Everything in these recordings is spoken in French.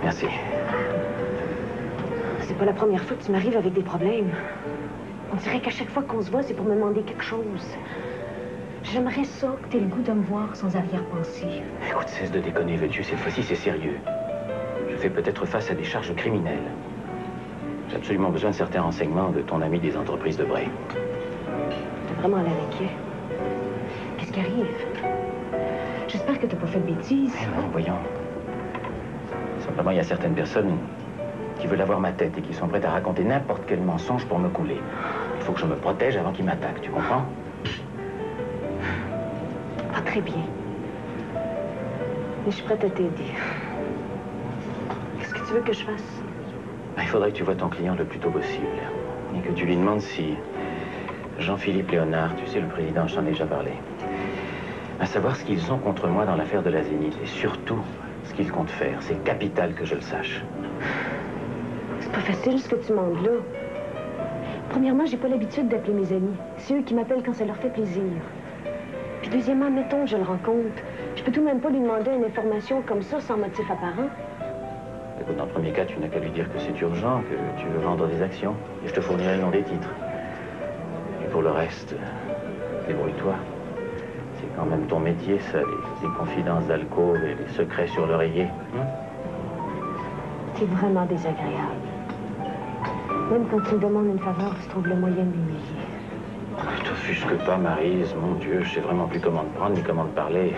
Merci. C'est pas la première fois que tu m'arrives avec des problèmes. On dirait qu'à chaque fois qu'on se voit, c'est pour me demander quelque chose. J'aimerais ça que tu aies le goût de me voir sans arrière-pensée. Écoute, cesse de déconner, veux-tu? Cette fois-ci, c'est sérieux. Je fais peut-être face à des charges criminelles. J'ai absolument besoin de certains renseignements de ton ami des entreprises de Bray. T'as vraiment l'air inquiet. Qu'est-ce qui arrive? J'espère que t'as pas fait de bêtises. Mais non, voyons. Simplement, il y a certaines personnes qui veulent avoir ma tête et qui sont prêtes à raconter n'importe quel mensonge pour me couler. Il faut que je me protège avant qu'ils m'attaquent, tu comprends? Ah, très bien. Mais je suis prête à t'aider. Qu'est-ce que tu veux que je fasse? Il faudrait que tu vois ton client le plus tôt possible. Et que tu lui demandes si Jean-Philippe Léonard, tu sais, le président, je t'en ai déjà parlé, à savoir ce qu'ils ont contre moi dans l'affaire de la Zénith. Et surtout, ce qu'ils comptent faire. C'est capital que je le sache. C'est pas facile ce que tu demandes là. Premièrement, j'ai pas l'habitude d'appeler mes amis. C'est eux qui m'appellent quand ça leur fait plaisir. Puis deuxièmement, mettons que je le rencontre. Je peux tout de même pas lui demander une information comme ça sans motif apparent. Écoute, dans le premier cas, tu n'as qu'à lui dire que c'est urgent, que tu veux vendre des actions. Et je te fournirai le nom des titres. Et pour le reste, débrouille-toi. C'est quand même ton métier, ça, les confidences d'alcool et les secrets sur l'oreiller. C'est vraiment désagréable. Même quand tu me demandes une faveur, tu trouves le moyen de m'humilier. Je t'offusque pas, Maryse. Mon Dieu, je sais vraiment plus comment te prendre ni comment te parler.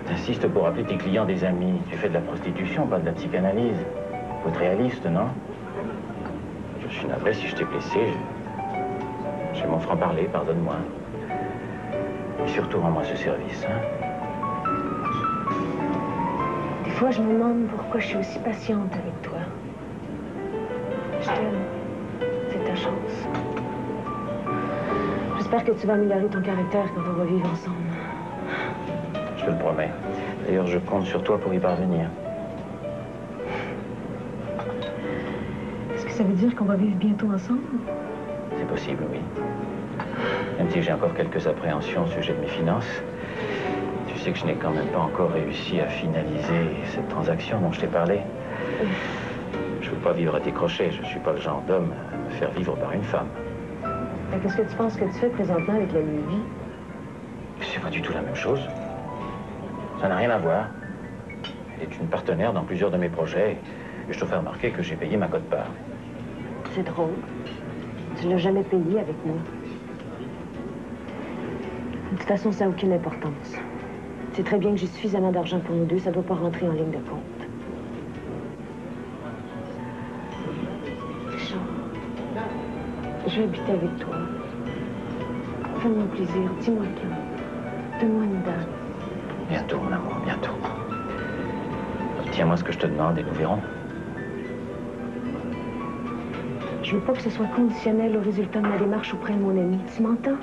T'insistes pour appeler tes clients des amis. Tu fais de la prostitution, pas de la psychanalyse. Faut être réaliste, non? Je suis navré si je t'ai blessé. J'ai mon franc-parler, pardonne-moi. Et surtout, rends-moi ce service, hein? Des fois, je me demande pourquoi je suis aussi patiente avec toi. Je t'aime. C'est ta chance. J'espère que tu vas améliorer ton caractère quand on va vivre ensemble. Je te le promets. D'ailleurs, je compte sur toi pour y parvenir. Est-ce que ça veut dire qu'on va vivre bientôt ensemble? C'est possible, oui. Même si j'ai encore quelques appréhensions au sujet de mes finances, tu sais que je n'ai quand même pas encore réussi à finaliser cette transaction dont je t'ai parlé. Je ne veux pas vivre à tes crochets. Je ne suis pas le genre d'homme à me faire vivre par une femme. Qu'est-ce que tu penses que tu fais présentement avec la Navy? C'est pas du tout la même chose. Ça n'a rien à voir. Elle est une partenaire dans plusieurs de mes projets. Et je te fais remarquer que j'ai payé ma quote-part. C'est drôle. Tu ne l'as jamais payé avec moi. De toute façon, ça n'a aucune importance. C'est très bien que j'ai suffisamment d'argent pour nous deux. Ça ne doit pas rentrer en ligne de compte. Richard, je vais habiter avec toi. Fais-moi plaisir. Dis-moi quand. Donne-moi une date. Bientôt, mon amour, bientôt. Tiens-moi ce que je te demande et nous verrons. Je veux pas que ce soit conditionnel au résultat de ma démarche auprès de mon ami. Tu m'entends?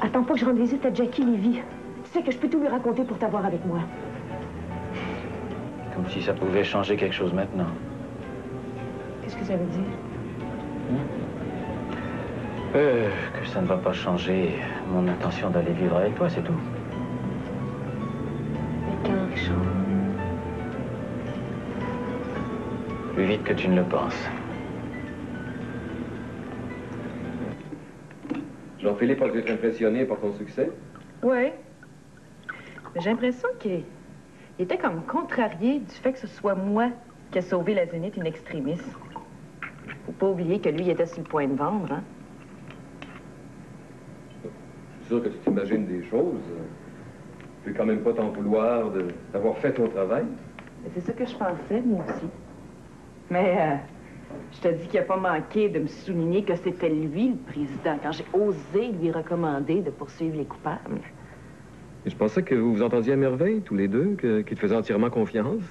Attends pas que je rende visite à Jackie Lévy. Tu sais que je peux tout lui raconter pour t'avoir avec moi. Comme si ça pouvait changer quelque chose maintenant. Qu'est-ce que ça veut dire? Que ça ne va pas changer mon intention d'aller vivre avec toi, c'est tout. Mais quand, Richard? Plus vite que tu ne le penses. Jean-Philippe a dû être impressionné par ton succès? Oui. Mais j'ai l'impression qu'il était comme contrarié du fait que ce soit moi qui ai sauvé la Zénith in extremis. Faut pas oublier que lui, il était sur le point de vendre, hein? C'est sûr que tu t'imagines des choses. Tu peux quand même pas t'en vouloir d'avoir fait ton travail. C'est ça que je pensais, moi aussi. Mais je te dis qu'il n'a pas manqué de me souligner que c'était lui, le président, quand j'ai osé lui recommander de poursuivre les coupables. Et je pensais que vous vous entendiez à merveille, tous les deux, qu'il te faisait entièrement confiance.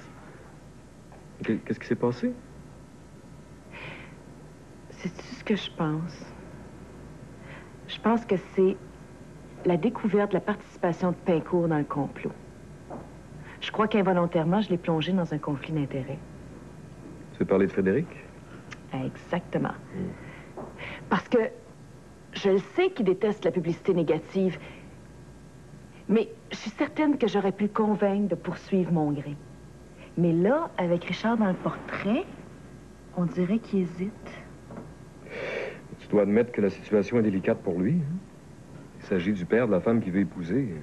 Qu'est-ce qui s'est passé? Sais-tu ce que je pense? Je pense que c'est la découverte de la participation de Pincourt dans le complot. Je crois qu'involontairement, je l'ai plongé dans un conflit d'intérêts. Tu veux parler de Frédéric? Exactement. Parce que Je le sais qu'il déteste la publicité négative. Mais je suis certaine que j'aurais pu le convaincre de poursuivre mon gré. Mais là, avec Richard dans le portrait, on dirait qu'il hésite. Tu dois admettre que la situation est délicate pour lui. Hein? Il s'agit du père de la femme qu'il veut épouser.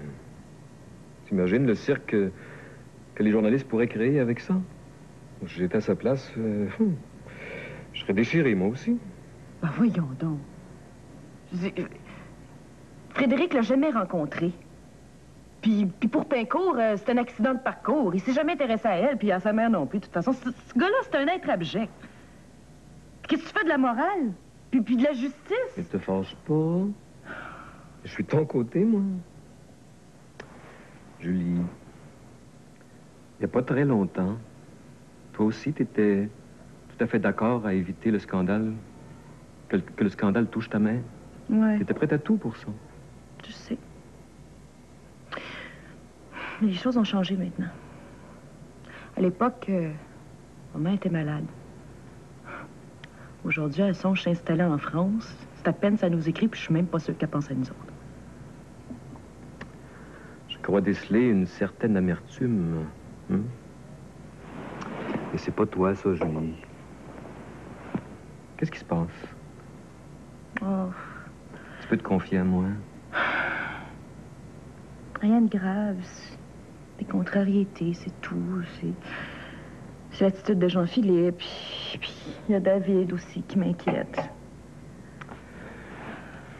T'imagines le cirque que les journalistes pourraient créer avec ça? Si j'étais à sa place, je serais déchiré, moi aussi. Ben voyons donc. Frédéric l'a jamais rencontré. Puis pour Pincourt, c'est un accident de parcours. Il s'est jamais intéressé à elle, puis à sa mère non plus. De toute façon, ce gars-là, c'est un être abject. Qu'est-ce que tu fais de la morale? Puis de la justice? Ne te fâche pas. Je suis de ton côté, moi. Julie, il n'y a pas très longtemps, toi aussi, tu étais tout à fait d'accord à éviter le scandale, que le scandale touche ta mère. Ouais. Tu étais prête à tout pour ça. Je sais. Mais les choses ont changé maintenant. À l'époque, maman était malade. Aujourd'hui, elle songe s'installer en France. C'est à peine ça nous écrit, puis je suis même pas sûre qu'elle pense à nous autres. Je crois déceler une certaine amertume. Hein? Et c'est pas toi, ça, Julie. Qu'est-ce qui se passe? Oh. Tu peux te confier à moi? Rien de grave. Des contrariétés, c'est tout. C'est l'attitude de Jean-Philippe. Puis il y a David aussi qui m'inquiète.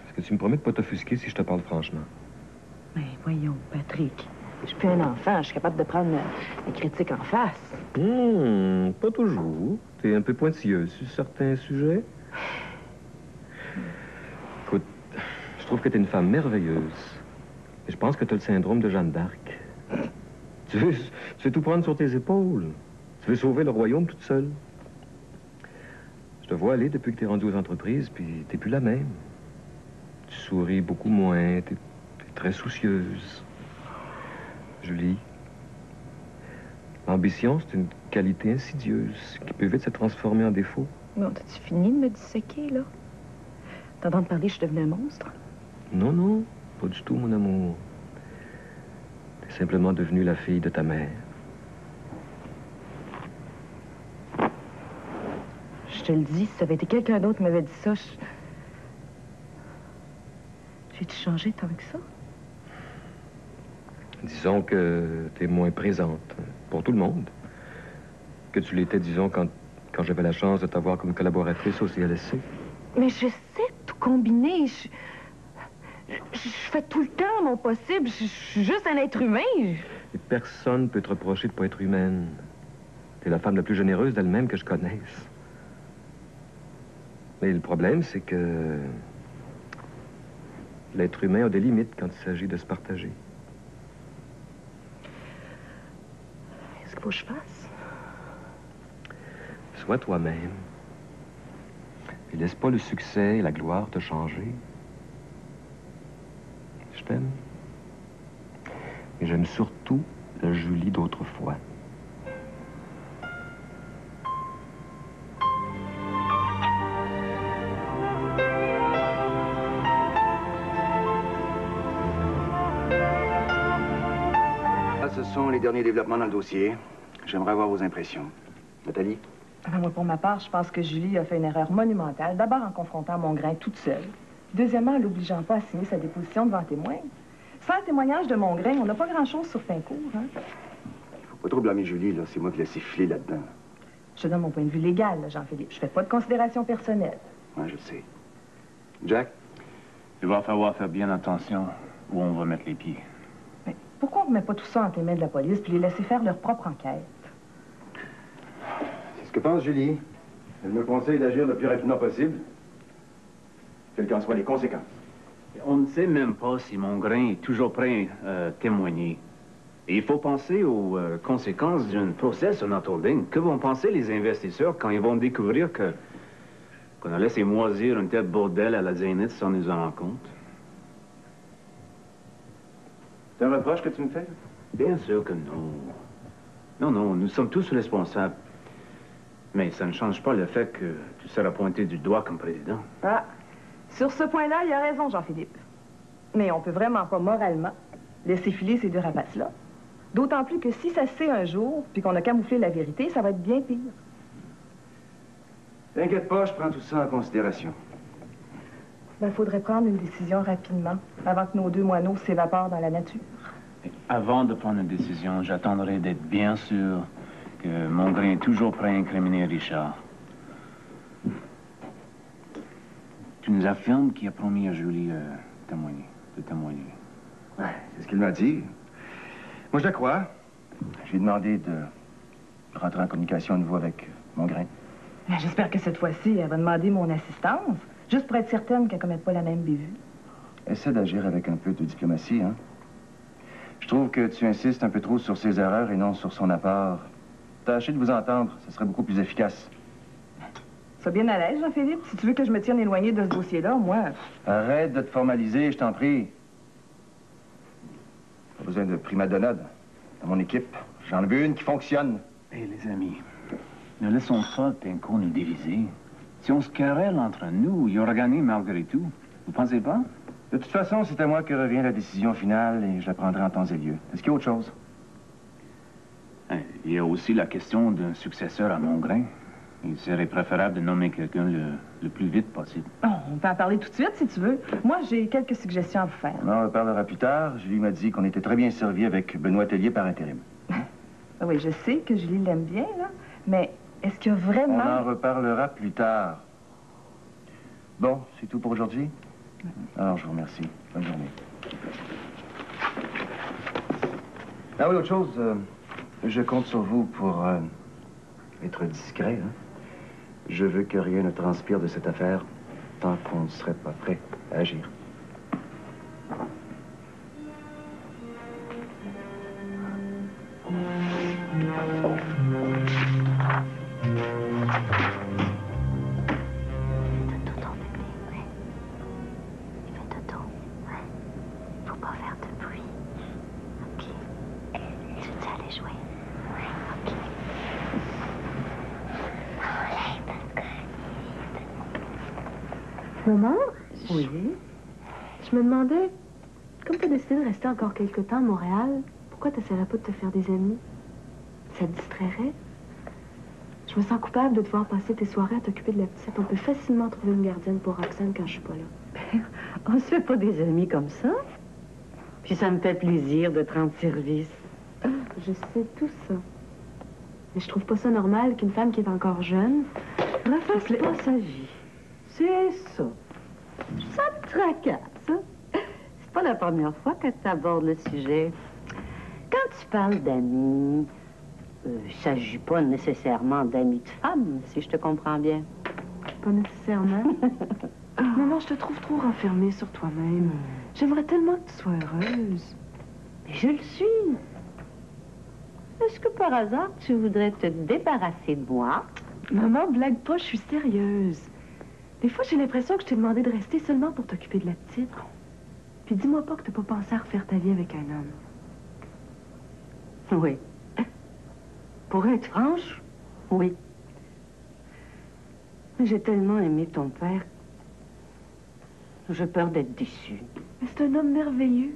Est-ce que tu me promets de pas t'offusquer si je te parle franchement? Mais voyons, Patrick. Je suis plus un enfant. Je suis capable de prendre les critiques en face. Pas toujours. T'es un peu pointilleuse sur certains sujets. Écoute, je trouve que t'es une femme merveilleuse. Et je pense que t'as le syndrome de Jeanne d'Arc. Tu veux tout prendre sur tes épaules. Tu veux sauver le royaume toute seule. Je te vois aller depuis que t'es rendue aux entreprises, puis t'es plus la même. Tu souris beaucoup moins, t'es très soucieuse. Julie, l'ambition, c'est une qualité insidieuse qui peut vite se transformer en défaut. Bon, t'as-tu fini de me disséquer, là? T'entends parler, je suis devenue un monstre? Non, non, pas du tout, mon amour. T'es simplement devenue la fille de ta mère. Je te le dis, si ça avait été quelqu'un d'autre qui m'avait dit ça, j'ai-tu changé tant que ça? Disons que t'es moins présente pour tout le monde que tu l'étais, disons, quand j'avais la chance de t'avoir comme collaboratrice au CLSC. Mais je sais tout combiner. Je fais tout le temps mon possible. Je suis juste un être humain. Et personne peut te reprocher de pas être humaine. T'es la femme la plus généreuse d'elle-même que je connaisse. Mais le problème, c'est que l'être humain a des limites quand il s'agit de se partager. Qu'est-ce qu'il faut que je fasse? Sois toi-même. Et laisse pas le succès et la gloire te changer. Je t'aime. Et j'aime surtout la Julie d'autrefois. Ce sont les derniers développements dans le dossier. J'aimerais avoir vos impressions. Nathalie? Moi, pour ma part, je pense que Julie a fait une erreur monumentale. D'abord en confrontant Mongrain toute seule. Deuxièmement, en l'obligeant pas à signer sa déposition devant témoin. Sans le témoignage de Mongrain, on n'a pas grand-chose sur Pincourt, hein? Faut pas trop blâmer Julie, là. C'est moi qui l'ai sifflé là-dedans. Je te donne mon point de vue légal, là, Jean-Philippe. Je fais pas de considération personnelle. Ouais, je sais. Jack? Il va falloir faire bien attention où on va mettre les pieds. Mais pourquoi on ne met pas tout ça entre les mains de la police puis les laisser faire leur propre enquête? C'est ce que pense Julie. Elle me conseille d'agir le plus rapidement possible, quelles qu'en soient les conséquences. On ne sait même pas si Mongrain est toujours prêt à témoigner. Et il faut penser aux conséquences d'une procès sur notre holding. Que vont penser les investisseurs quand ils vont découvrir qu'on a laissé moisir une tête bordel à la Zénith sans nous en rendre compte? C'est un reproche que tu me fais? Bien sûr que non. Non, non, nous sommes tous responsables. Mais ça ne change pas le fait que tu seras pointé du doigt comme président. Ah, Sur ce point-là, il a raison, Jean-Philippe. Mais on peut vraiment pas, moralement, laisser filer ces deux rapaces-là. D'autant plus que si ça se sait un jour, puis qu'on a camouflé la vérité, ça va être bien pire. T'inquiète pas, je prends tout ça en considération. Ben, faudrait prendre une décision rapidement, avant que nos deux moineaux s'évaporent dans la nature. Et avant de prendre une décision, j'attendrai d'être bien sûr que Mongrain est toujours prêt à incriminer Richard. Tu nous affirmes qu'il a promis à Julie de témoigner. Ouais, c'est ce qu'il m'a dit. Moi, je le crois. Je lui ai demandé de rentrer en communication à nouveau avec Mongrain. Ben, j'espère que cette fois-ci, elle va demander mon assistance, juste pour être certaine qu'elle ne commette pas la même bévue. Essaie d'agir avec un peu de diplomatie, hein? Je trouve que tu insistes un peu trop sur ses erreurs et non sur son apport. Tâchez de vous entendre, ce serait beaucoup plus efficace. Sois bien à l'aise, Jean-Philippe. Si tu veux que je me tienne éloigné de ce dossier-là, moi... Arrête de te formaliser, je t'en prie. Pas besoin de prima donna dans mon équipe. J'en veux une qui fonctionne. Hé, les amis, ne laissons pas Pincourt nous diviser. Si on se querelle entre nous, il aura gagné malgré tout. Vous pensez pas? De toute façon, c'est à moi que revient la décision finale et je la prendrai en temps et lieu. Est-ce qu'il y a autre chose? Il y a aussi la question d'un successeur à Mongrain. Il serait préférable de nommer quelqu'un le plus vite possible. Oh, on peut en parler tout de suite, si tu veux. Moi, j'ai quelques suggestions à vous faire. On en reparlera plus tard. Julie m'a dit qu'on était très bien servi avec Benoît Tellier par intérim. Oui, je sais que Julie l'aime bien, là, mais est-ce qu'il y a vraiment... On en reparlera plus tard. Bon, c'est tout pour aujourd'hui? Alors, je vous remercie. Bonne journée. Ah oui, autre chose. Je compte sur vous pour être discret. Hein? Je veux que rien ne transpire de cette affaire tant qu'on ne serait pas prêt à agir. Maman? Oui? Je me demandais, comme tu as décidé de rester encore quelque temps à Montréal, pourquoi tu n'essaierais pas de te faire des amis? Ça te distrairait? Je me sens coupable de devoir passer tes soirées à t'occuper de la petite. On peut facilement trouver une gardienne pour Roxane quand je suis pas là. On se fait pas des amis comme ça. Puis ça me fait plaisir de te rendre service. Je sais tout ça. Mais je trouve pas ça normal qu'une femme qui est encore jeune... Refasse pas sa vie. C'est ça. Ça te tracasse, hein? C'est pas la première fois que tu abordes le sujet. Quand tu parles d'amis, il s'agit pas nécessairement d'amis de femmes, si je te comprends bien. Pas nécessairement. Maman, je te trouve trop renfermée sur toi-même. J'aimerais tellement que tu sois heureuse. Mais je le suis. Est-ce que par hasard, tu voudrais te débarrasser de moi? Maman, blague pas, je suis sérieuse. Des fois, j'ai l'impression que je t'ai demandé de rester seulement pour t'occuper de la petite. Puis dis-moi pas que t'as pas pensé à refaire ta vie avec un homme. Oui. Pour être franche, oui. J'ai tellement aimé ton père. J'ai peur d'être déçue. Mais c'est un homme merveilleux.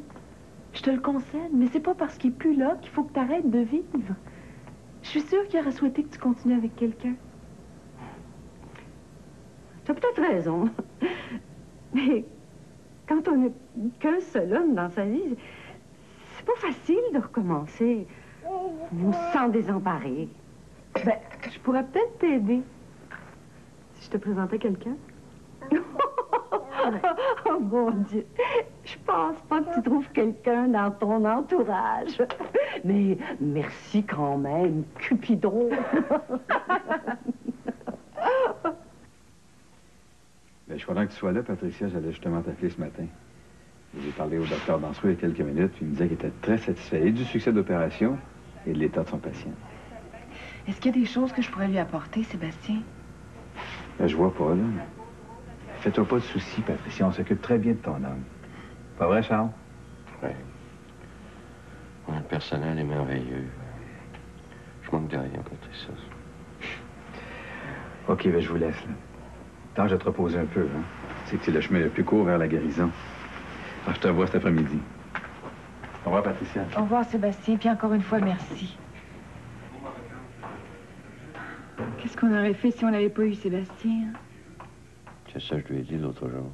Je te le concède, mais c'est pas parce qu'il est plus là qu'il faut que t'arrêtes de vivre. Je suis sûre qu'il aurait souhaité que tu continues avec quelqu'un. T'as peut-être raison. Mais quand on n'a qu'un seul homme dans sa vie, c'est pas facile de recommencer. On se sent désemparé. Ben, je pourrais peut-être t'aider. Si je te présentais quelqu'un. Oh mon Dieu, je pense pas que tu trouves quelqu'un dans ton entourage. Mais merci quand même, Cupidon. Bien, je suis content que tu sois là, Patricia. J'allais justement t'appeler ce matin. J'ai parlé au docteur Dansereau il y a quelques minutes. Il me disait qu'il était très satisfait et du succès de l'opération et de l'état de son patient. Est-ce qu'il y a des choses que je pourrais lui apporter, Sébastien? Ben, je vois pas, là. Fais-toi pas de soucis, Patricia. On s'occupe très bien de ton homme. Pas vrai, Charles? Oui. Ouais, le personnel est merveilleux. Je manque de rien, Patricia. OK, ben je vous laisse, là. Tant que je vais te reposer un peu, hein. C'est que c'est le chemin le plus court vers la guérison. Alors, je te revois cet après-midi. Au revoir, Patricia. Au revoir, Sébastien, puis encore une fois, merci. Qu'est-ce qu'on aurait fait si on n'avait pas eu Sébastien? C'est ça que je lui ai dit l'autre jour.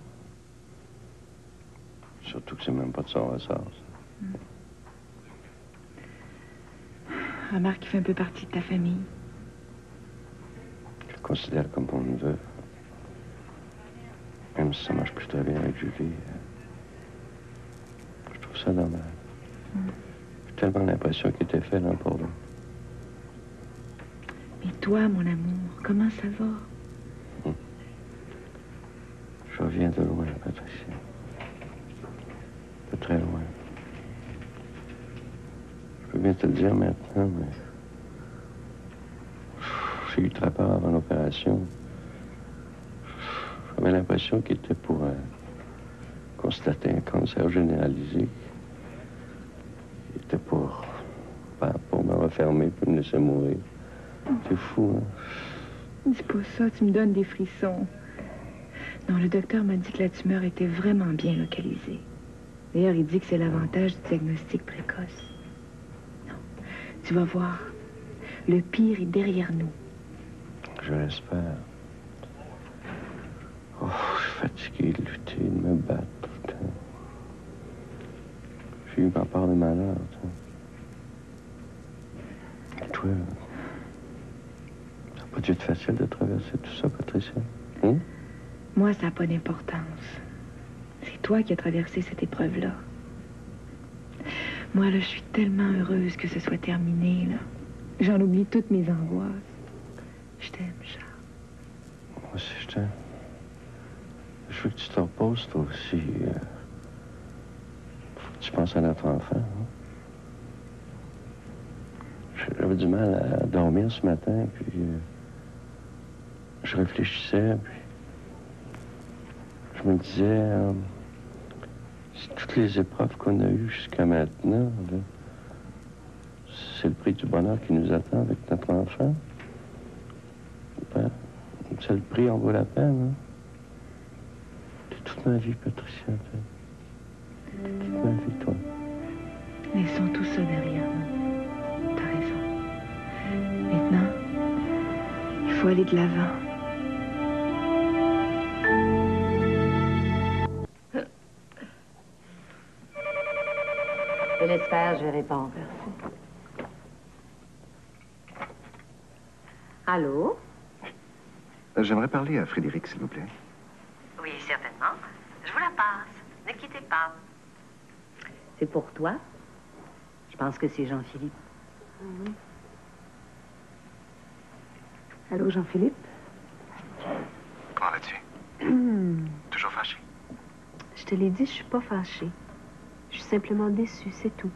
Surtout que c'est même pas de son ressort, ça. Remarque qu'il fait un peu partie de ta famille. Je le considère comme mon neveu. Même si ça marche plus très bien avec Julie. Je trouve ça dommage. J'ai tellement l'impression qu'il était fait l'un pour l'autre. Mais toi, mon amour, comment ça va? Je reviens de loin, Patricia. De très loin. Je peux bien te le dire maintenant, mais... J'ai eu très peur avant l'opération. J'avais l'impression qu'il était pour constater un cancer généralisé. Il était pour me refermer puis me laisser mourir. C'est fou, hein? Dis pas ça, tu me donnes des frissons. Non, le docteur m'a dit que la tumeur était vraiment bien localisée. D'ailleurs, il dit que c'est l'avantage du diagnostic précoce. Non, tu vas voir. Le pire est derrière nous. Je l'espère. Oh, je suis fatigué de lutter, de me battre tout le temps. J'ai eu ma part de malheur, tu sais. Et toi, ça n'a pas dû être facile de traverser tout ça, Patricia? Hein? Moi, ça n'a pas d'importance. C'est toi qui as traversé cette épreuve-là. Moi, là, je suis tellement heureuse que ce soit terminé, là. J'en oublie toutes mes angoisses. Je t'aime, Charles. Moi aussi, je t'aime. Je veux que tu te reposes, toi aussi. Faut que tu penses à notre enfant. Hein? J'avais du mal à dormir ce matin, puis je réfléchissais, puis je me disais, si toutes les épreuves qu'on a eues jusqu'à maintenant, là, c'est le prix du bonheur qui nous attend avec notre enfant, ben, c'est le prix en vaut la peine, hein? C'est toute ma vie, Patricia, toute ma vie, toi. Laissons tout ça derrière nous. T'as raison. Maintenant, il faut aller de l'avant. Je l'espère, je vais répondre. Allô? J'aimerais parler à Frédéric, s'il vous plaît. Oui, certainement. Je vous la passe. Ne quittez pas. C'est pour toi? Je pense que c'est Jean-Philippe. Allô, Jean-Philippe? Comment vas-tu? Toujours fâché? Je te l'ai dit, je suis pas fâchée. Je suis simplement déçue, c'est tout.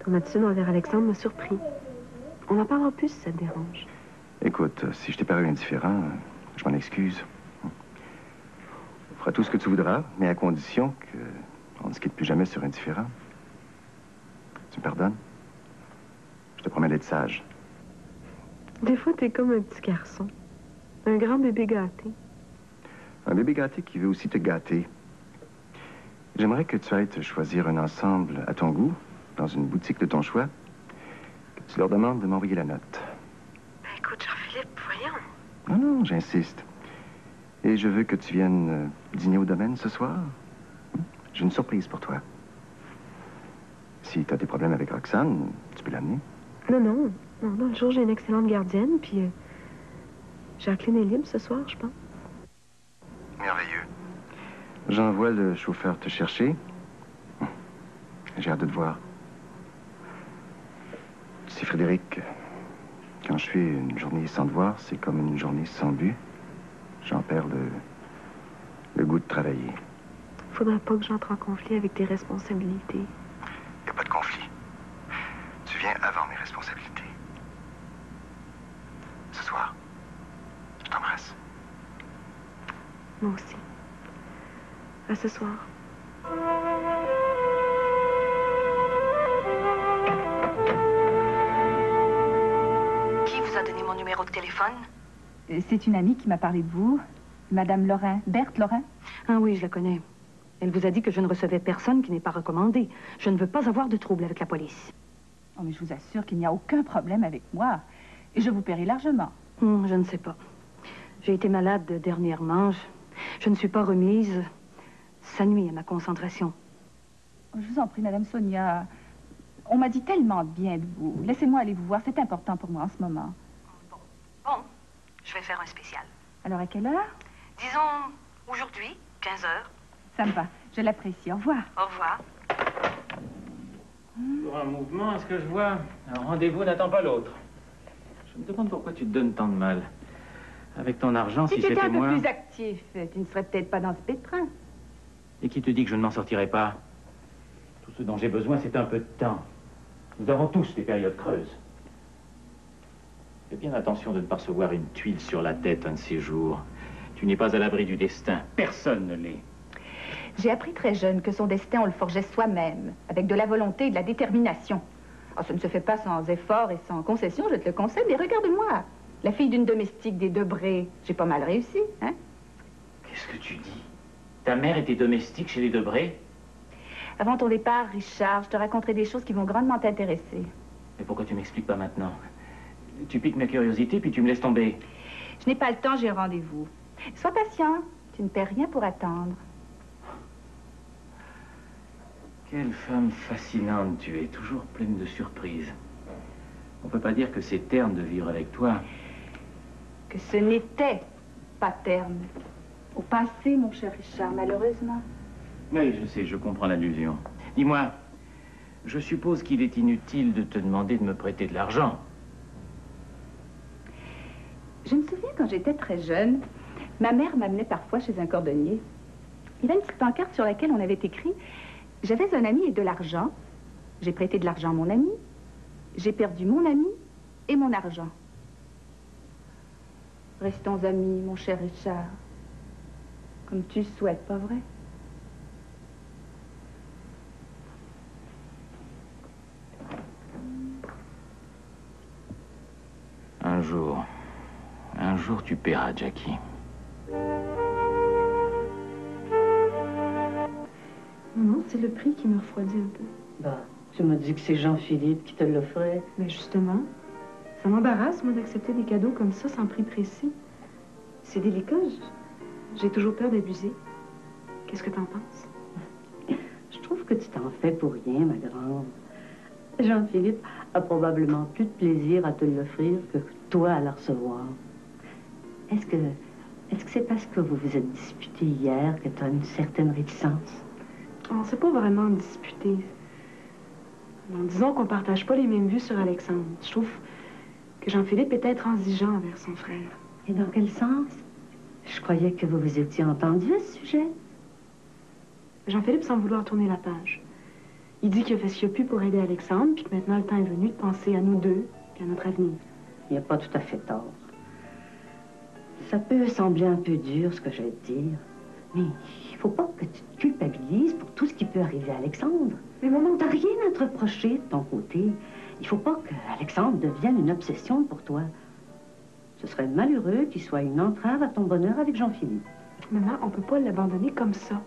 Ton attitude envers Alexandre m'a surpris. On en parlera plus si ça te dérange. Écoute, si je t'ai paru indifférent, je m'en excuse. On fera tout ce que tu voudras, mais à condition qu'on ne se quitte plus jamais sur indifférent. Tu me pardonnes? Je te promets d'être sage. Des fois, t'es comme un petit garçon. Un grand bébé gâté. Un bébé gâté qui veut aussi te gâter. J'aimerais que tu ailles te choisir un ensemble à ton goût, dans une boutique de ton choix, que tu leur demandes de m'envoyer la note. Ben écoute, Jean-Philippe, voyons. Non, non, j'insiste. Et je veux que tu viennes dîner au domaine ce soir. J'ai une surprise pour toi. Si tu as des problèmes avec Roxane, tu peux l'amener. Non, non. Non, dans le jour, j'ai une excellente gardienne, puis Jacqueline est libre ce soir, je pense. Merveilleux. J'envoie le chauffeur te chercher. J'ai hâte de te voir. Tu sais, Frédéric, quand je fais une journée sans devoir, c'est comme une journée sans but. J'en perds le goût de travailler. Faudra pas que j'entre en conflit avec tes responsabilités. Il n'y a pas de conflit. Tu viens avant mes responsabilités. Ce soir, je t'embrasse. Moi aussi. À ce soir. Qui vous a donné mon numéro de téléphone? C'est une amie qui m'a parlé de vous. Madame Lorrain, Berthe Lorrain? Ah oui, je la connais. Elle vous a dit que je ne recevais personne qui n'est pas recommandé. Je ne veux pas avoir de trouble avec la police. Oh, mais je vous assure qu'il n'y a aucun problème avec moi. Et je vous paierai largement. Je ne sais pas. J'ai été malade dernièrement. Je ne suis pas remise. Ça nuit à ma concentration. Je vous en prie, Madame Sonia. On m'a dit tellement bien de vous. Laissez-moi aller vous voir. C'est important pour moi en ce moment. Bon, je vais faire un spécial. Alors, à quelle heure? Disons aujourd'hui, 15 heures. Ça me va. Je l'apprécie. Au revoir. Au revoir. Pour un mouvement, à ce que je vois, un rendez-vous n'attend pas l'autre. Je me demande pourquoi tu te donnes tant de mal. Avec ton argent, si c'était moi... Si tu étais un peu plus actif, tu ne serais peut-être pas dans ce pétrin. Et qui te dit que je ne m'en sortirai pas? Tout ce dont j'ai besoin, c'est un peu de temps. Nous avons tous des périodes creuses. Fais bien attention de ne pas recevoir une tuile sur la tête un de ces jours. Tu n'es pas à l'abri du destin. Personne ne l'est. J'ai appris très jeune que son destin, on le forgeait soi-même, avec de la volonté et de la détermination. Oh, ça ne se fait pas sans effort et sans concession, je te le concède. Mais regarde-moi, la fille d'une domestique des Debré. J'ai pas mal réussi, hein? Qu'est-ce que tu dis? Ta mère était domestique chez les Debré? Avant ton départ, Richard, je te raconterai des choses qui vont grandement t'intéresser. Mais pourquoi tu m'expliques pas maintenant? Tu piques ma curiosité, puis tu me laisses tomber. Je n'ai pas le temps, j'ai un rendez-vous. Sois patient, tu ne perds rien pour attendre. Quelle femme fascinante tu es, toujours pleine de surprises. On peut pas dire que c'est terne de vivre avec toi. Que ce n'était pas terne. Au passé, mon cher Richard, malheureusement. Oui, je sais, je comprends l'allusion. Dis-moi, je suppose qu'il est inutile de te demander de me prêter de l'argent. Je me souviens quand j'étais très jeune, ma mère m'amenait parfois chez un cordonnier. Il y avait une petite pancarte sur laquelle on avait écrit « J'avais un ami et de l'argent. J'ai prêté de l'argent à mon ami. J'ai perdu mon ami et mon argent. » Restons amis, mon cher Richard. Comme tu souhaites, pas vrai? Un jour tu paieras, Jackie. Non, c'est le prix qui me refroidit un peu. Bah, tu m'as dit que c'est Jean-Philippe qui te l'offrait. Mais justement, ça m'embarrasse, moi, d'accepter des cadeaux comme ça, sans prix précis. C'est délicat. J'ai toujours peur d'abuser. Qu'est-ce que t'en penses? Je trouve que tu t'en fais pour rien, ma grande. Jean-Philippe a probablement plus de plaisir à te l'offrir que toi à la recevoir. Est-ce que c'est parce que vous vous êtes disputé hier que tu as une certaine réticence? On s'est pas vraiment disputé. Bon, disons qu'on partage pas les mêmes vues sur Alexandre. Je trouve que Jean-Philippe est intransigeant envers son frère. Et dans quel sens? Je croyais que vous vous étiez entendu à ce sujet. Jean-Philippe semble vouloir tourner la page. Il dit qu'il a fait ce qu'il a pu pour aider Alexandre, puis que maintenant le temps est venu de penser à nous deux et à notre avenir. Il n'y a pas tout à fait tort. Ça peut sembler un peu dur, ce que je vais te dire, mais il faut pas que tu te culpabilises pour tout ce qui peut arriver à Alexandre. Mais maman, t'as rien à te reprocher de ton côté. Il faut pas que Alexandre devienne une obsession pour toi. Ce serait malheureux qu'il soit une entrave à ton bonheur avec Jean-Philippe. Maman, on peut pas l'abandonner comme ça.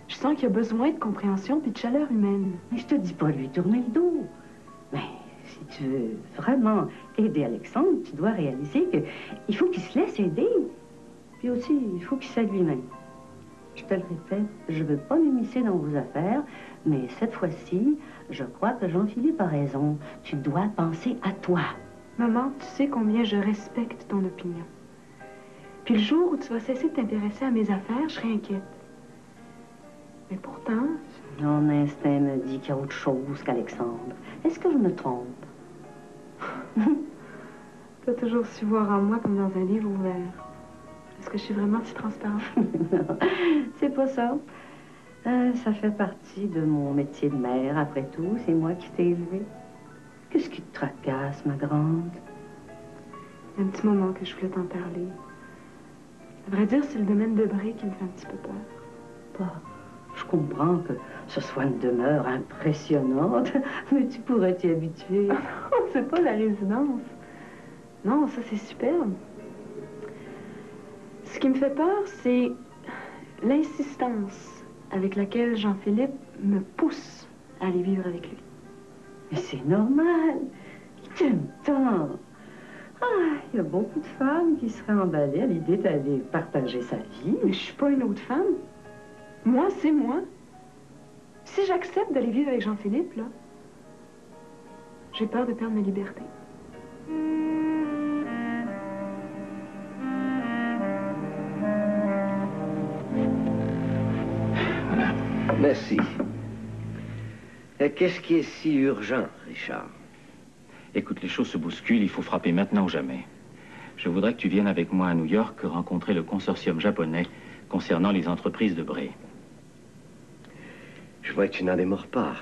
Je sens qu'il a besoin de compréhension puis de chaleur humaine. Mais je te dis pas de lui tourner le dos. Mais si tu veux vraiment aider Alexandre, tu dois réaliser qu'il faut qu'il se laisse aider. Puis aussi, il faut qu'il s'aide lui-même. Je te le répète, je veux pas m'immiscer dans vos affaires, mais cette fois-ci, je crois que Jean-Philippe a raison. Tu dois penser à toi. Maman, tu sais combien je respecte ton opinion. Puis le jour où tu vas cesser de t'intéresser à mes affaires, je serai inquiète. Mais pourtant... Mon instinct me dit qu'il y a autre chose qu'Alexandre. Est-ce que je me trompe? T'as toujours su voir en moi comme dans un livre ouvert. Est-ce que je suis vraiment si transparente? Non, c'est pas ça. Ça fait partie de mon métier de mère, après tout. C'est moi qui t'ai élevée. Qu'est-ce qui te tracasse, ma grande? Il y a un petit moment que je voulais t'en parler. À vrai dire, c'est le domaine de Bré qui me fait un petit peu peur. Bah, je comprends que ce soit une demeure impressionnante, mais tu pourrais t'y habituer. C'est pas la résidence. Non, ça, c'est superbe. Ce qui me fait peur, c'est l'insistance avec laquelle Jean-Philippe me pousse à aller vivre avec lui. Mais c'est normal. Il t'aime tant. Ah, il y a beaucoup de femmes qui seraient emballées à l'idée d'aller partager sa vie. Mais je suis pas une autre femme. Moi, c'est moi. Si j'accepte d'aller vivre avec Jean-Philippe, là, j'ai peur de perdre ma liberté. Merci. Qu'est-ce qui est si urgent, Richard? Écoute, les choses se bousculent, il faut frapper maintenant ou jamais. Je voudrais que tu viennes avec moi à New York rencontrer le consortium japonais concernant les entreprises de Bray. Je vois que tu n'en démords pas.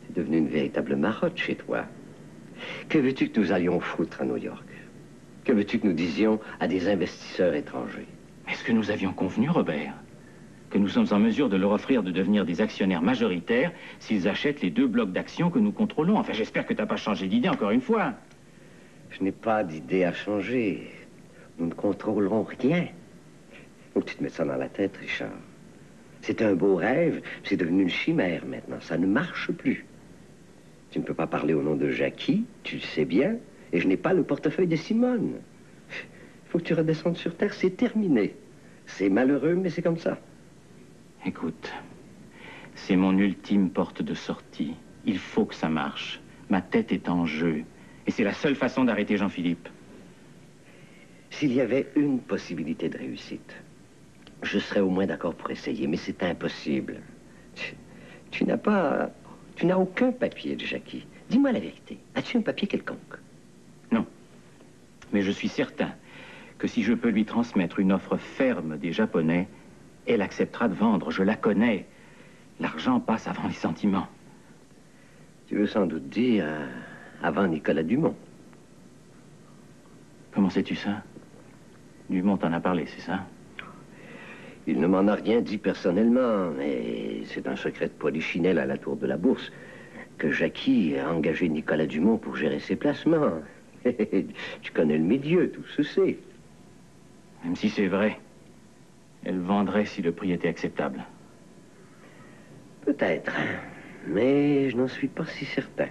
C'est devenu une véritable marotte chez toi. Que veux-tu que nous allions foutre à New York? Que veux-tu que nous disions à des investisseurs étrangers? Est-ce que nous avions convenu, Robert, que nous sommes en mesure de leur offrir de devenir des actionnaires majoritaires s'ils achètent les 2 blocs d'actions que nous contrôlons? Enfin, j'espère que tu n'as pas changé d'idée encore une fois. Je n'ai pas d'idée à changer. Nous ne contrôlerons rien. Faut que tu te mettes ça dans la tête, Richard. C'est un beau rêve, c'est devenu une chimère maintenant. Ça ne marche plus. Tu ne peux pas parler au nom de Jackie, tu le sais bien, et je n'ai pas le portefeuille de Simone. Il faut que tu redescendes sur Terre, c'est terminé. C'est malheureux, mais c'est comme ça. Écoute, c'est mon ultime porte de sortie. Il faut que ça marche. Ma tête est en jeu. Et c'est la seule façon d'arrêter Jean-Philippe. S'il y avait une possibilité de réussite, je serais au moins d'accord pour essayer, mais c'est impossible. Tu n'as aucun papier de Jackie. Dis-moi la vérité. As-tu un papier quelconque? Non. Mais je suis certain que si je peux lui transmettre une offre ferme des Japonais, elle acceptera de vendre. Je la connais. L'argent passe avant les sentiments. Tu veux sans doute dire avant Nicolas Dumont. Comment sais-tu ça? Dumont t'en a parlé, c'est ça? Il ne m'en a rien dit personnellement, mais c'est un secret de polichinelle à la tour de la bourse que Jackie a engagé Nicolas Dumont pour gérer ses placements. Tu connais le milieu, tout se sait. Même si c'est vrai, elle vendrait si le prix était acceptable. Peut-être, mais je n'en suis pas si certain.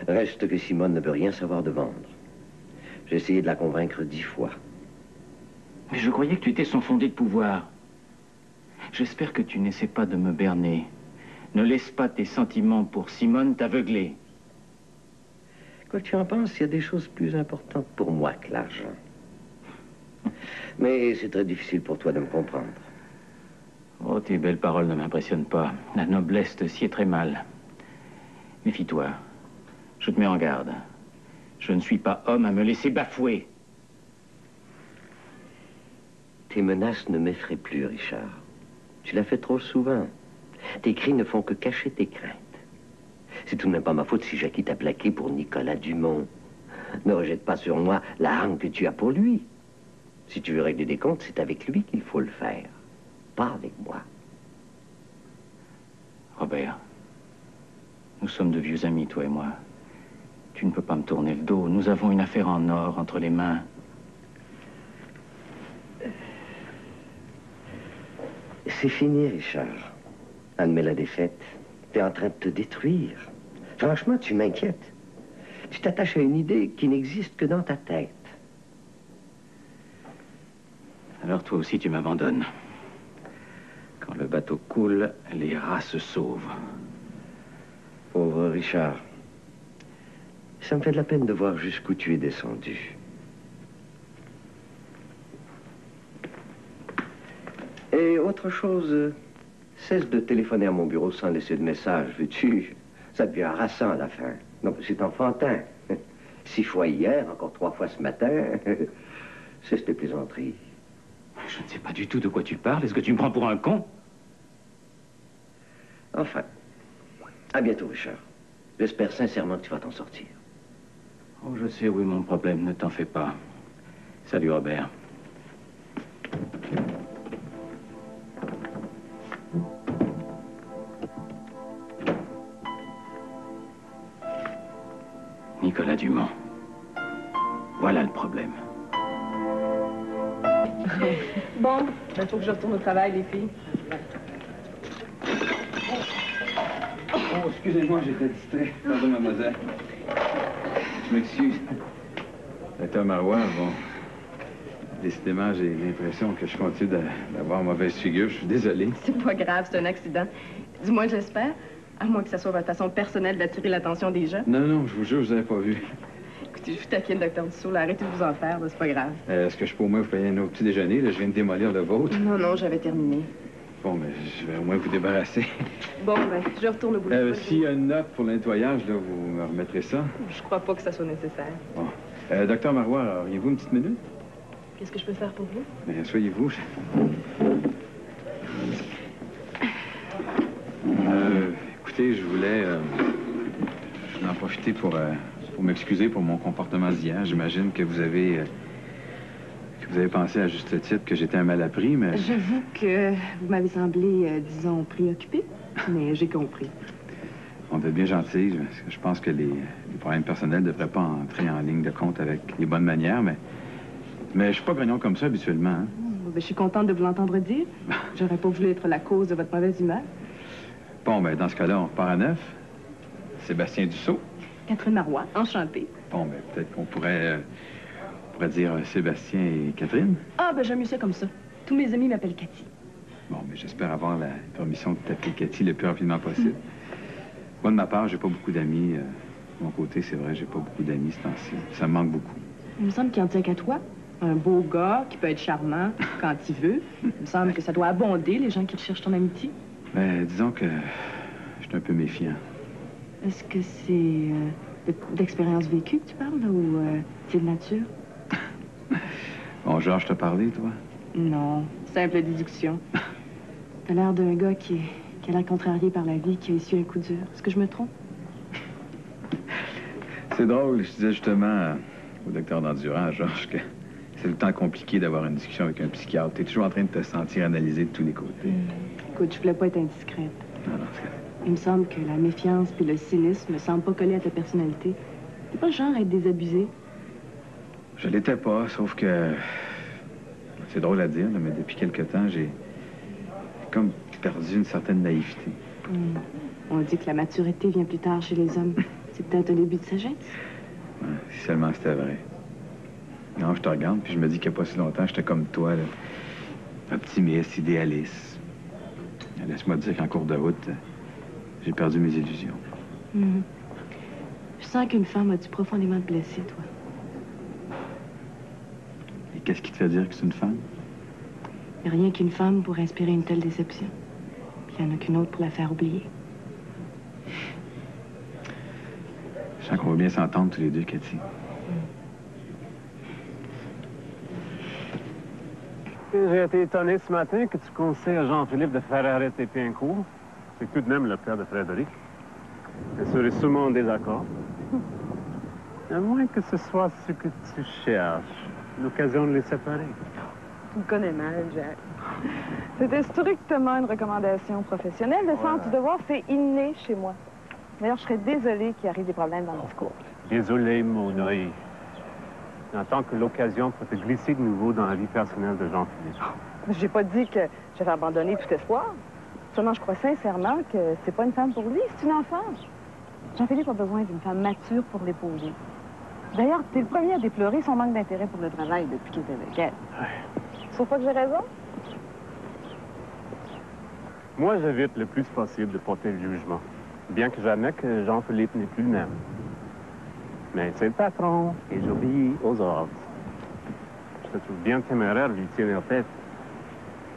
Reste que Simone ne veut rien savoir de vendre. J'ai essayé de la convaincre 10 fois. Mais je croyais que tu étais son fondé de pouvoir. J'espère que tu n'essaies pas de me berner. Ne laisse pas tes sentiments pour Simone t'aveugler. Quoi que tu en penses, il y a des choses plus importantes pour moi que l'argent. Mais c'est très difficile pour toi de me comprendre. Oh, tes belles paroles ne m'impressionnent pas. La noblesse te sied très mal. Méfie-toi. Je te mets en garde. Je ne suis pas homme à me laisser bafouer. Tes menaces ne m'effraient plus, Richard. Tu l'as fait trop souvent. Tes cris ne font que cacher tes craintes. C'est tout de même pas ma faute si Jackie t'a plaqué pour Nicolas Dumont. Ne rejette pas sur moi la hargne que tu as pour lui. Si tu veux régler des comptes, c'est avec lui qu'il faut le faire. Pas avec moi. Robert, nous sommes de vieux amis, toi et moi. Tu ne peux pas me tourner le dos. Nous avons une affaire en or entre les mains. C'est fini, Richard. Admets la défaite. T'es en train de te détruire. Franchement, tu m'inquiètes. Tu t'attaches à une idée qui n'existe que dans ta tête. Alors toi aussi, tu m'abandonnes. Quand le bateau coule, les rats se sauvent. Pauvre Richard. Ça me fait de la peine de voir jusqu'où tu es descendu. Et autre chose, cesse de téléphoner à mon bureau sans laisser de message, veux-tu? Ça devient harassant à la fin. Non, c'est enfantin. 6 fois hier, encore 3 fois ce matin. C'est des plaisanteries. Je ne sais pas du tout de quoi tu parles. Est-ce que tu me prends pour un con? Enfin, à bientôt, Richard. J'espère sincèrement que tu vas t'en sortir. Oh, je sais où est mon problème, ne t'en fais pas. Salut, Robert. Nicolas Dumont. Voilà le problème. Bon, il faut que je retourne au travail, les filles. Oh, excusez-moi, j'étais distrait. Pardon, mademoiselle. Je m'excuse. Docteur Marois, bon... Décidément, j'ai l'impression que je continue d'avoir mauvaise figure. Je suis désolé. C'est pas grave, c'est un accident. Du moins, j'espère. À moins que ça soit votre façon personnelle d'attirer l'attention des gens. Non, non, je vous jure, je vous avais pas vu. Écoutez, je vous taquine, docteur Dussault. Arrêtez de vous en faire, là, c'est pas grave. Est-ce que je peux au moins vous payer un autre petit déjeuner? Là, je viens de démolir le vôtre. Non, non, j'avais terminé. Bon, mais je vais au moins vous débarrasser. Bon, ben, je retourne au boulot. S'il y a une note pour le nettoyage, là, vous me remettrez ça? Je crois pas que ça soit nécessaire. Bon. Docteur Marois, auriez-vous une petite minute? Qu'est-ce que je peux faire pour vous? Bien, soyez-vous. Écoutez, je voulais en profiter pour m'excuser pour mon comportement d'hier. J'imagine que vous avez pensé à juste titre que j'étais un malappris, mais... J'avoue que vous m'avez semblé, disons, préoccupé, mais j'ai compris. On devait être bien gentil, parce que je pense que les problèmes personnels ne devraient pas entrer en ligne de compte avec les bonnes manières, mais je suis pas grognon comme ça habituellement. Hein? Ben, je suis contente de vous l'entendre dire. J'aurais pas voulu être la cause de votre mauvaise humeur. Bon, ben dans ce cas-là, on repart à neuf. Sébastien Dussault. Catherine Marois, enchantée. Bon, ben peut-être qu'on pourrait dire Sébastien et Catherine. Ah, ben j'aime mieux ça comme ça. Tous mes amis m'appellent Cathy. Bon, mais j'espère avoir la permission de t'appeler Cathy le plus rapidement possible. Moi, de ma part, j'ai pas beaucoup d'amis. De mon côté, c'est vrai, j'ai pas beaucoup d'amis ce temps-ci. Ça me manque beaucoup. Il me semble qu'il en tient qu'à toi. Un beau gars qui peut être charmant quand il veut. Il me semble que ça doit abonder les gens qui recherchent ton amitié. Ben, disons que je suis un peu méfiant. Est-ce que c'est d'expérience vécue que tu parles, là, ou c'est de nature? Bon, Georges t'a parlé, toi? Non, simple déduction. T'as l'air d'un gars qui a l'air contrarié par la vie, qui a essuie un coup dur. Est-ce que je me trompe? C'est drôle, je disais justement au docteur d'Endurant, à Georges, que c'est le temps compliqué d'avoir une discussion avec un psychiatre. T'es toujours en train de te sentir analysé de tous les côtés. Écoute, je voulais pas être indiscrète. Non, non, Il me semble que la méfiance puis le cynisme ne semblent pas coller à ta personnalité. T'es pas le genre à être désabusé. Je l'étais pas, sauf que... C'est drôle à dire, là, mais depuis quelque temps, j'ai comme perdu une certaine naïveté. On dit que la maturité vient plus tard chez les hommes. C'est peut-être un début de sagesse. Ouais, si seulement c'était vrai. Non, je te regarde, puis je me dis qu'il n'y a pas si longtemps, j'étais comme toi, là. Optimiste, idéaliste. Laisse-moi te dire qu'en cours de route, j'ai perdu mes illusions. Je sens qu'une femme a dû profondément te blesser, toi. Et qu'est-ce qui te fait dire que c'est une femme? Il n'y a rien qu'une femme pour inspirer une telle déception. Puis il n'y en a qu'une autre pour la faire oublier. Je sens qu'on va bien s'entendre tous les deux, Cathy. J'ai été étonné ce matin que tu conseilles à Jean-Philippe de faire arrêter Pincourt. C'est tout de même le père de Frédéric. Ils seraient sûrement en désaccord. À moins que ce soit ce que tu cherches, l'occasion de les séparer. Tu me connais mal, Jack. C'était strictement une recommandation professionnelle. Le sens du devoir, c'est inné chez moi. D'ailleurs, je serais désolée qu'il arrive des problèmes dans le discours. Désolé, mon œil. J'entends que l'occasion pour te glisser de nouveau dans la vie personnelle de Jean-Philippe. J'ai pas dit que j'avais abandonné tout espoir. Seulement, je crois sincèrement que c'est pas une femme pour lui, c'est une enfant. Jean-Philippe a besoin d'une femme mature pour l'épauler. D'ailleurs, t'es le premier à déplorer son manque d'intérêt pour le travail depuis qu'il était avec elle. Tu trouves pas que j'ai raison? Moi, j'évite le plus possible de porter le jugement. Bien que j'admets que Jean-Philippe n'est plus le même. Mais c'est le patron et j'obéis aux ordres. Je te trouve bien téméraire de lui tirer en tête.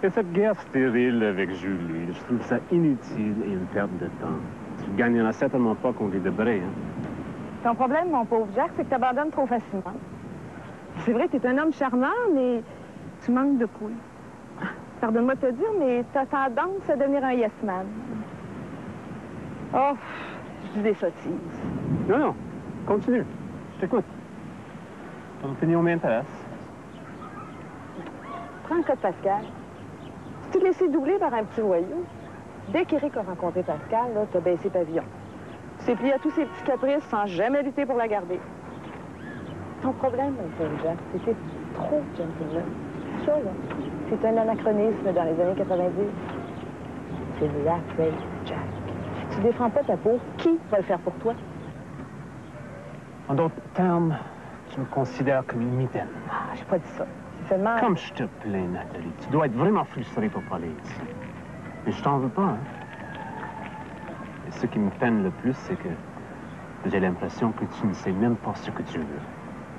Et cette guerre stérile avec Julie, je trouve ça inutile et une perte de temps. Tu ne gagneras certainement pas contre les Debré, hein? Ton problème, mon pauvre Jack, c'est que tu abandonnes trop facilement. C'est vrai que tu es un homme charmant, mais tu manques de couilles. Pardonne-moi de te dire, mais tu as tendance à devenir un yes-man. Oh, je dis des sottises. Non, non. Continue. Je t'écoute. Ton opinion m'intéresse. Prends le cas de Pascal. Tu t'es laissé doubler par un petit voyou. Dès qu'Éric a rencontré Pascal, là, t'as baissé pavillon. Tu t'es plié à tous ses petits caprices sans jamais lutter pour la garder. Ton problème, mon pauvre Jack, c'est que tu es trop gentleman. ça, là. C'est un anachronisme dans les années 90. C'est la fake Jack. Si tu défends pas ta peau, qui va le faire pour toi? En d'autres termes, tu me considères comme une mitaine. Ah, j'ai pas dit ça. C'est seulement... Comme je te plains, Nathalie. Tu dois être vraiment frustrée pour parler ici. Mais je t'en veux pas, hein. Et ce qui me peine le plus, c'est que j'ai l'impression que tu ne sais même pas ce que tu veux.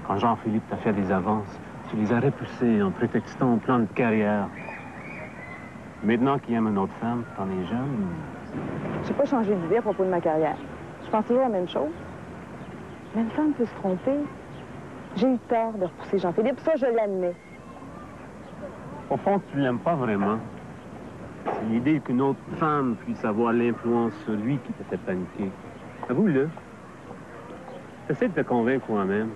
Quand Jean-Philippe t'a fait des avances, tu les as repoussées en prétextant un plan de carrière. Maintenant qu'il aime une autre femme, t'en es jeune. J'ai pas changé d'idée à propos de ma carrière. Je pense toujours la même chose. Mais une femme peut se tromper. J'ai eu tort de repousser Jean-Philippe, ça, je l'admets. Au fond, tu l'aimes pas vraiment. C'est l'idée qu'une autre femme puisse avoir l'influence sur lui qui te fait paniquer. Avoue-le. Essaie de te convaincre moi-même.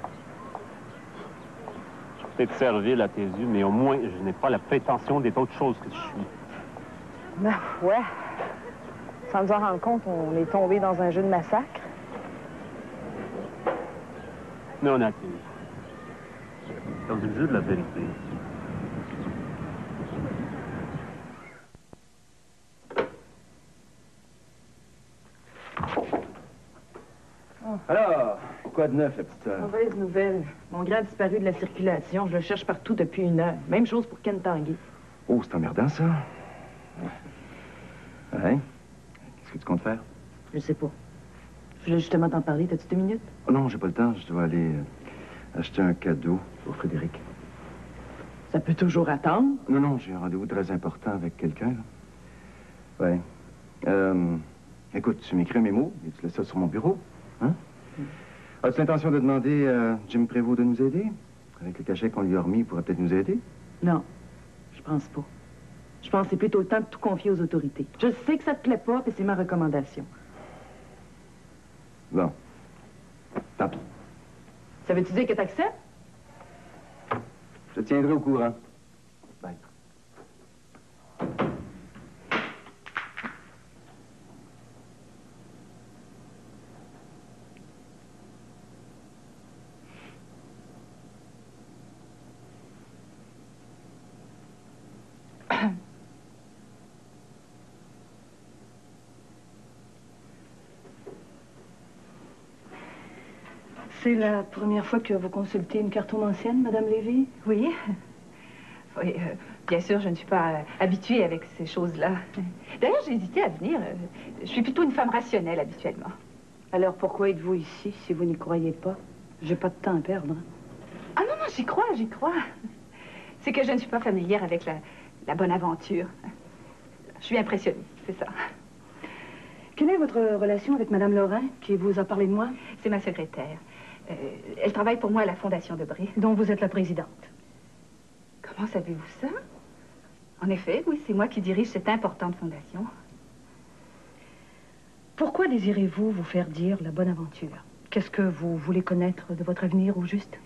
Je suis peut-être servile à tes yeux, mais au moins, je n'ai pas la prétention d'être autre chose que je suis. Ben, ouais. Sans nous en rendre compte, on est tombé dans un jeu de massacre. Non, Nathalie. Dans le jeu de la vérité. Alors, quoi de neuf, la petite sœur? Mauvaise nouvelle. Mon grand a disparu de la circulation. Je le cherche partout depuis 1 heure. Même chose pour Ken Tanguy. Oh, c'est emmerdant, ça. Ouais. Qu'est-ce que tu comptes faire? Je sais pas. Je voulais justement t'en parler. T'as-tu 2 minutes? Oh non, j'ai pas le temps. Je dois aller acheter un cadeau pour Frédéric. Ça peut toujours attendre. Non, non, j'ai un rendez-vous très important avec quelqu'un, là. Ouais. Écoute, tu m'écris un mémo et tu laisses ça sur mon bureau, hein? As-tu l'intention de demander à Jim Prévost de nous aider? Avec le cachet qu'on lui a remis, il pourrait peut-être nous aider? Non, je pense pas. Je pense que c'est plutôt le temps de tout confier aux autorités. Je sais que ça te plaît pas, puis c'est ma recommandation. Bon. Tant pis. Ça veut-tu dire que t'acceptes? Je te tiendrai au courant. Bye. C'est la première fois que vous consultez une carton ancienne, Madame Lévy? Oui. Oui, bien sûr, je ne suis pas habituée avec ces choses-là. D'ailleurs, j'ai hésité à venir. Je suis plutôt une femme rationnelle, habituellement. Alors pourquoi êtes-vous ici, si vous n'y croyez pas? J'ai pas de temps à perdre. Ah non, non, j'y crois, j'y crois. C'est que je ne suis pas familière avec la bonne aventure. Je suis impressionnée, c'est ça. Quelle est votre relation avec Madame Lorrain, qui vous a parlé de moi? C'est ma secrétaire. Elle travaille pour moi à la Fondation Debré. Dont vous êtes la présidente. Comment savez-vous ça? En effet, oui, c'est moi qui dirige cette importante fondation. Pourquoi désirez-vous vous faire dire la bonne aventure? Qu'est-ce que vous voulez connaître de votre avenir, au juste?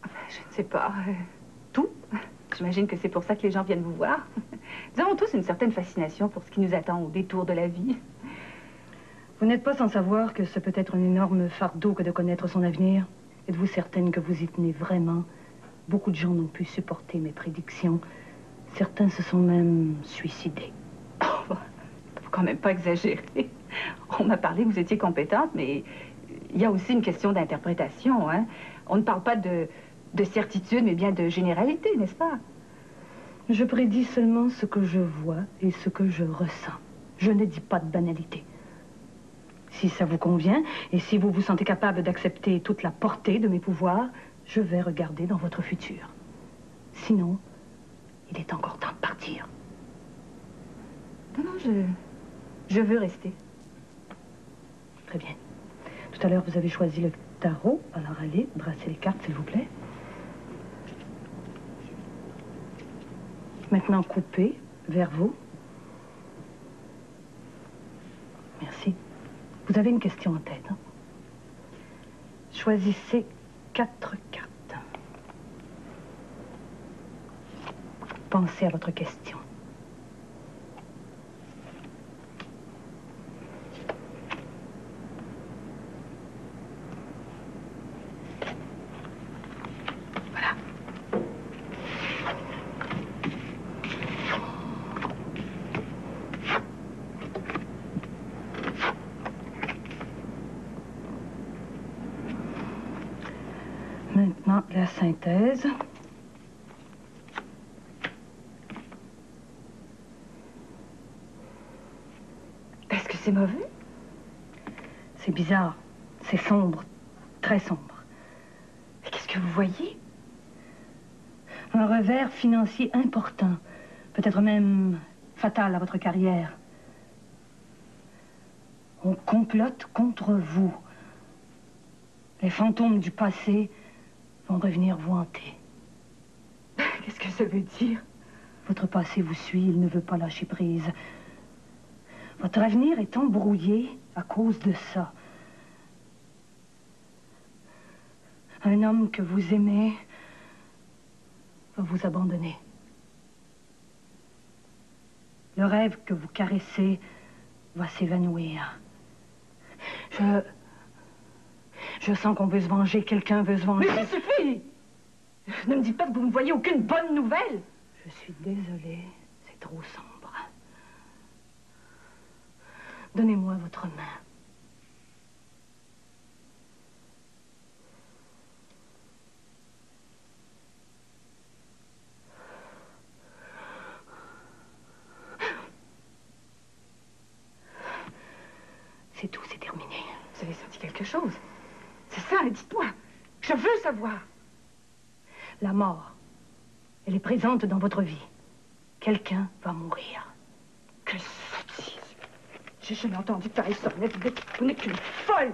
Je ne sais pas. Tout. J'imagine que c'est pour ça que les gens viennent vous voir. Nous avons tous une certaine fascination pour ce qui nous attend au détour de la vie. Vous n'êtes pas sans savoir que ce peut être un énorme fardeau que de connaître son avenir. Êtes-vous certaine que vous y tenez vraiment? Beaucoup de gens n'ont pu supporter mes prédictions. Certains se sont même suicidés. Oh, faut quand même pas exagérer. On m'a parlé que vous étiez compétente, mais il y a aussi une question d'interprétation, hein. On ne parle pas de certitude, mais bien de généralité, n'est-ce pas? Je prédis seulement ce que je vois et ce que je ressens. Je ne dis pas de banalité. Si ça vous convient, et si vous vous sentez capable d'accepter toute la portée de mes pouvoirs, je vais regarder dans votre futur. Sinon, il est encore temps de partir. Non, non, je veux rester. Très bien. Tout à l'heure, vous avez choisi le tarot. Alors allez, brassez les cartes, s'il vous plaît. Maintenant, coupez vers vous. Merci. Vous avez une question en tête, hein? Choisissez 4 cartes. Pensez à votre question. Voilà. Maintenant, la synthèse. Est-ce que c'est mauvais? C'est bizarre. C'est sombre. Très sombre. Mais qu'est-ce que vous voyez? Un revers financier important. Peut-être même fatal à votre carrière. On complote contre vous. Les fantômes du passé vont revenir vous hanter. Qu'est-ce que ça veut dire? Votre passé vous suit, il ne veut pas lâcher prise. Votre avenir est embrouillé à cause de ça. Un homme que vous aimez va vous abandonner. Le rêve que vous caressez va s'évanouir. Je sens qu'on veut se venger, quelqu'un veut se venger. Mais ça suffit! Ne me dites pas que vous ne voyez aucune bonne nouvelle! Je suis désolée, c'est trop sombre. Donnez-moi votre main. C'est tout, c'est terminé. Vous avez senti quelque chose? C'est ça, dites-moi. Je veux savoir. La mort, elle est présente dans votre vie. Quelqu'un va mourir. Quelle sottise! J'ai jamais entendu pareil ça. Vous n'êtes qu'une folle!